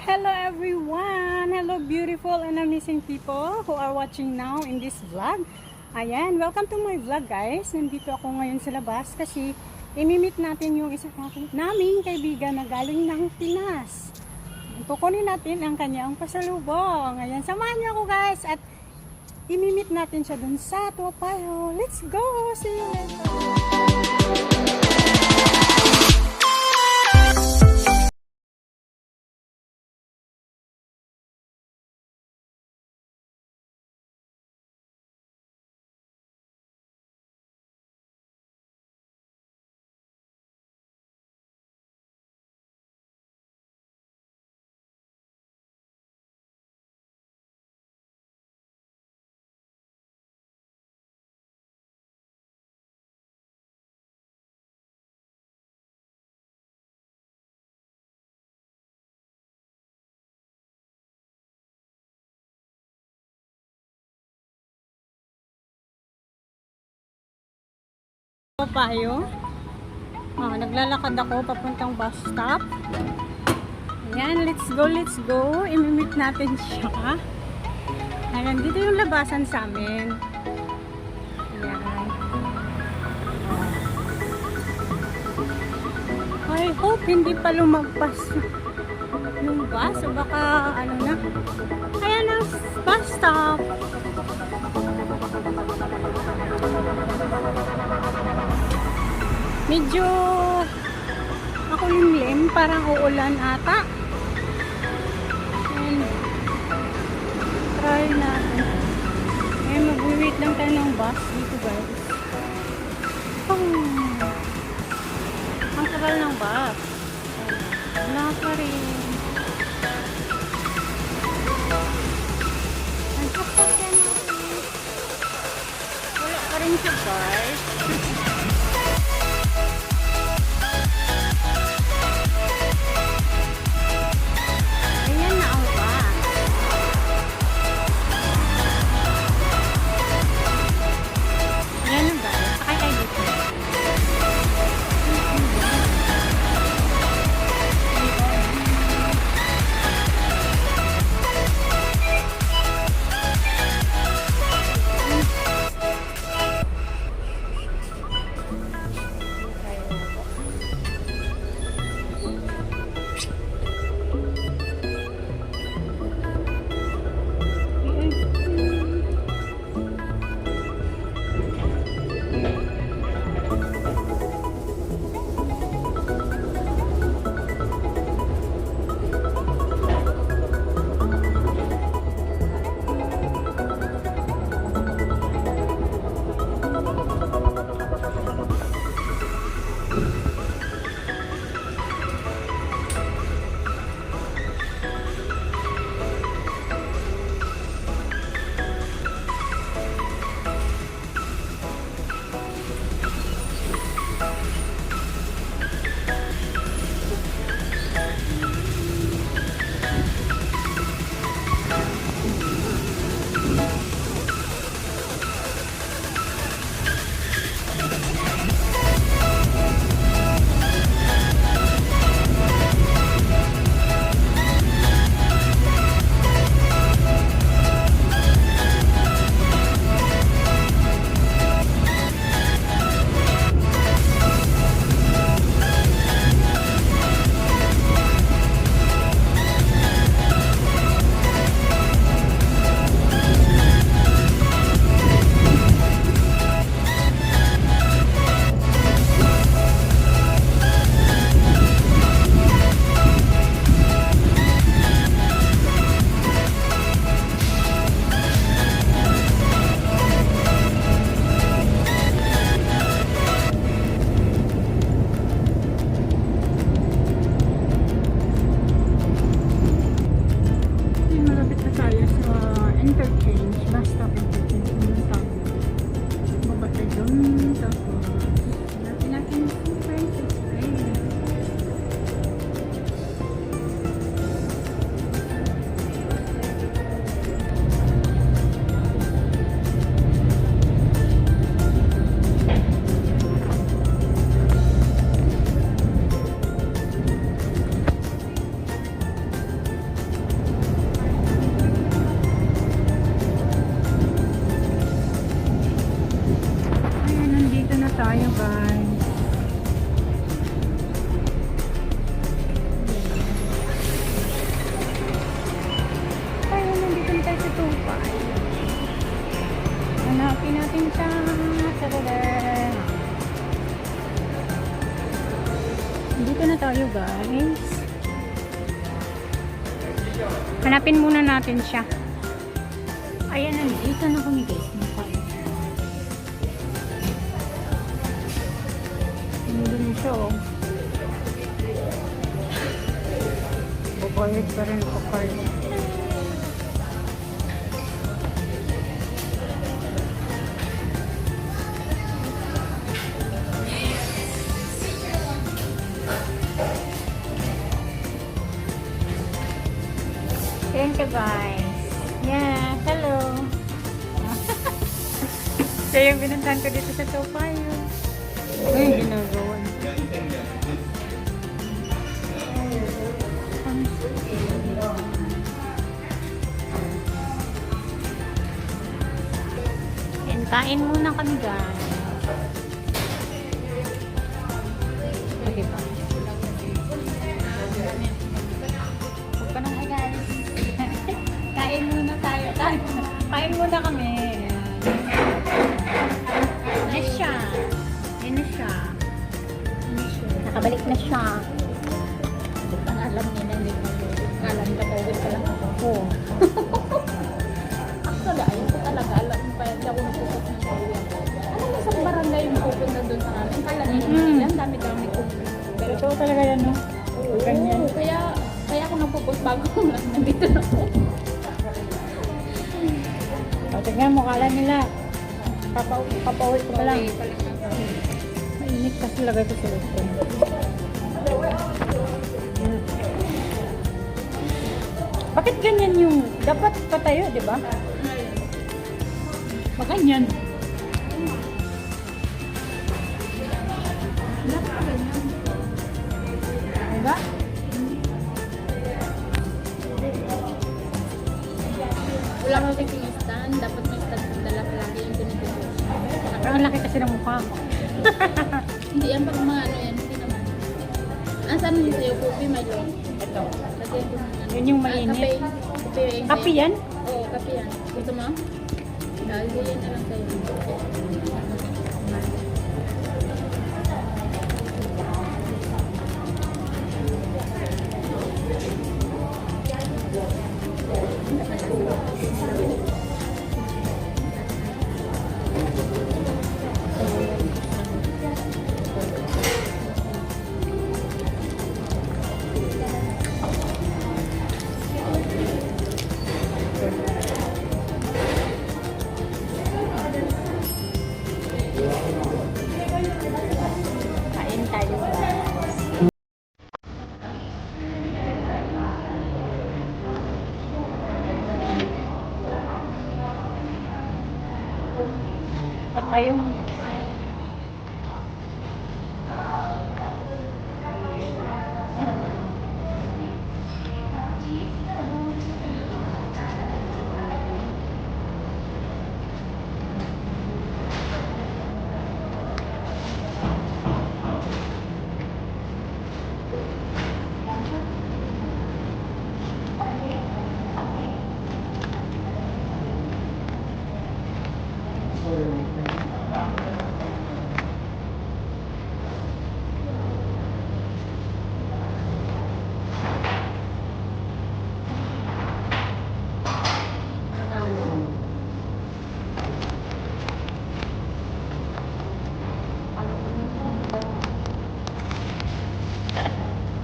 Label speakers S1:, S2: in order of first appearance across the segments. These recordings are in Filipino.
S1: Hello everyone! Hello beautiful and amazing people who are watching now in this vlog. Ayan, welcome to my vlog guys. Nandito ako ngayon sa labas kasi imimit natin yung isa naming kaibigan na galing ng Pinas. Kukunin natin ang kanyang pasalubong. Ayan, samahan niyo ako guys at imimit natin siya dun sa Toa Payoh. Let's go! See you later! Payo. Naglalakad ako papuntang bus stop. Ayan, let's go. Imimit natin siya. Ayan, dito yung labasan sa amin. Ayan. I hope hindi pa lumagpas yung bus. O baka ano na. Ayan ang bus stop. Medyo makulimlim, parang uulan ata. And try natin. Ngayon mag-wait lang tayo ng bus dito guys. Ang tagal ng bus. Wala pa rin. Ang sasakyan natin. Wala pa rin siya guys. Hanapin natin siya. Tadada. Dito na tayo guys. Hanapin muna natin siya. Ayan, nandito na kami guys. Nandun siya oh. Bubayad pa rin ako card. Thank you guys. Yeah, hello. Siya yung binuntahan ko dito sa Topayo. Ay, ginagawa niya. Yan, kain muna kami guys. Okay ba? Huwag ka nang guys. Kain muna tayo. Kain muna kami. Yan siya. Yan na siya. Nakabalik na siya. Hindi pa alam niya na hindi pa. Alam ka tawid pa lang ako. Actually, ayun ko talaga. Alam pa hindi ako nagpupot ng tawid. Alam mo sa barangay yung pupunta doon sa amin. Kala niya ilan, dami-dami ko. Pero ito talaga yan, no? Ganyan. Kaya ako nagpupot bago nandito na ako. O, tignan mo, kala nila. Papauwi ko pa lang. Mainit kasi lagay ko sa loob. Bakit ganyan yung... Dapat patayo, di ba? Maganyan. Diba?
S2: Wala ko kasi stand, dapat may stand ng dala palagi yung pinipili.
S1: Pero ang laki kasi ng mukha mo.
S2: Hindi yan pag mga ano yan, hindi naman. Asan yung sa'yo, Pupi, may long?
S1: Ito.
S2: Kasi ito ano.
S1: Yun yung mainit.
S2: Kape.
S1: Kape yan?
S2: Oo, kape yan. Gusto mo? Dahil yan na lang sa'yo.
S1: Kain tayo. At tayong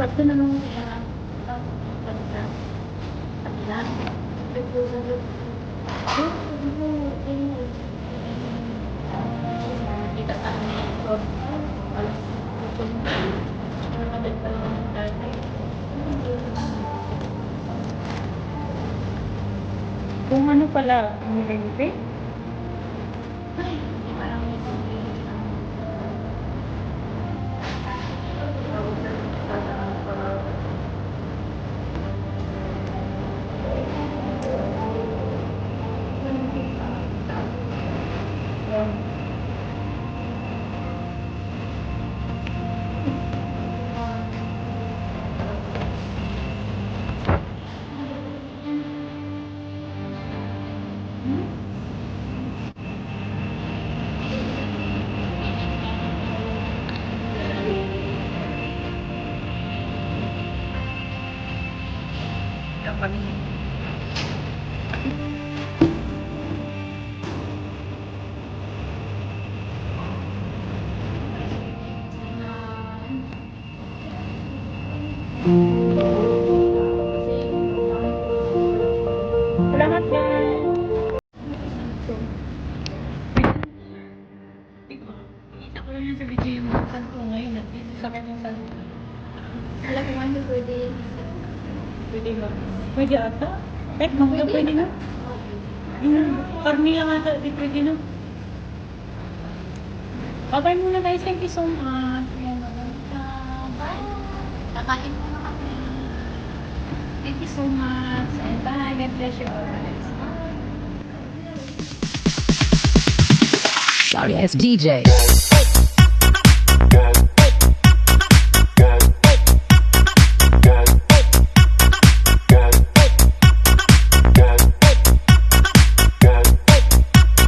S2: Bakit na nung pagka kabila? Kita tayo ni Lord. Alam ko nabit pa naman tayo.
S1: kung ano pala, nilente.
S2: Ay, hindi pa lang ito. Kita pa rin. Salamat guys! Kita ko lang yan sa video yung mga santo ngayon. Nandito sa kanyang santo.
S3: Alam ko ano pwede.
S2: Pwede ba? Pwede ata? Pet, mangga pwede na? Karni lang ata, di pwede na. Bye-bye muna guys, thank you so much. Ayan, bye. Kakain muna kami. Thank you so much. And bye. God bless you all guys.
S4: Sorry, as DJ.